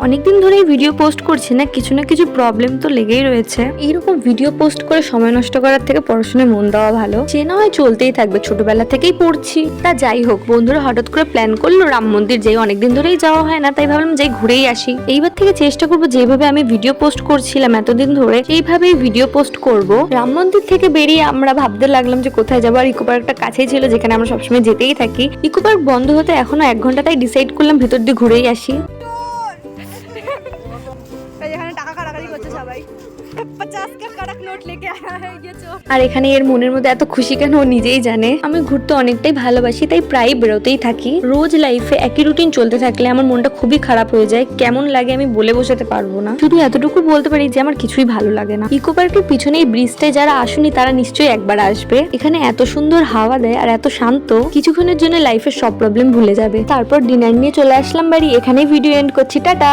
অনেকদিন ধরেই video post করছি না কিছু প্রবলেম তো লেগেই রয়েছে। এইরকম ভিডিও পোস্ট করে সময় নষ্ট করার থেকে পড়াশোনায় মন দেওয়া ভালো। সে না হয় চলতেই থাকবে, ছোটবেলা থেকেই পড়ছি। তা যাই হোক, বন্ধুরা হঠাৎ করে প্ল্যান করলো রাম মন্দির যাই, অনেকদিন ধরেই যাওয়া হয় না, তাই ভাবলাম যাই ঘুরেই আসি। এইবার থেকে চেষ্টা করবো যেভাবে আমি ভিডিও পোস্ট করছিলাম এতদিন ধরে সেইভাবেই ভিডিও পোস্ট করব। রাম মন্দির থেকে বেরিয়ে আমরা ভাবতে লাগলাম যে কোথায় যাবো। আর ইকো পার্কটা কাছেই ছিল, যেখানে আমরা সবসময় যেতেই থাকি। ইকো পার্ক বন্ধ হতে এখনো 1 ঘন্টা, তাই ডিসাইড করলাম ভেতর দিয়ে ঘুরেই আসি। এখানে টাকা কাটাকাটি করছে সবাই, 50 का कड़क नोट लेके आया है ये चोर। আর এখানে এর মনের মধ্যে এত খুশি কেন ও নিজেই জানে। আমি ঘুরতে অনেকটাই ভালোবাসি, তাই প্রায় বেরোতেই থাকি। রোজ লাইফে একই রুটিন চলতে থাকলে আমার মনটা খুবই খারাপ হয়ে যায়। কেমন লাগে আমি বলে বোঝাতে পারবো না। শুধু এতটুকু বলতে পারি যে আমার কিছুই ভালো লাগে না। ইকো পার্কের পিছনে এই ব্রিজটায় যারা আসেনি তারা নিশ্চয়ই একবার আসবে। এখানে এত সুন্দর হাওয়া দেয় আর এত শান্ত, কিছুক্ষণের জন্য লাইফের সব প্রবলেম ভুলে যাবে। তারপর ডিনার নিয়ে চলে আসলাম বাড়ি। এখানেই ভিডিও এন্ড করছি, টাটা।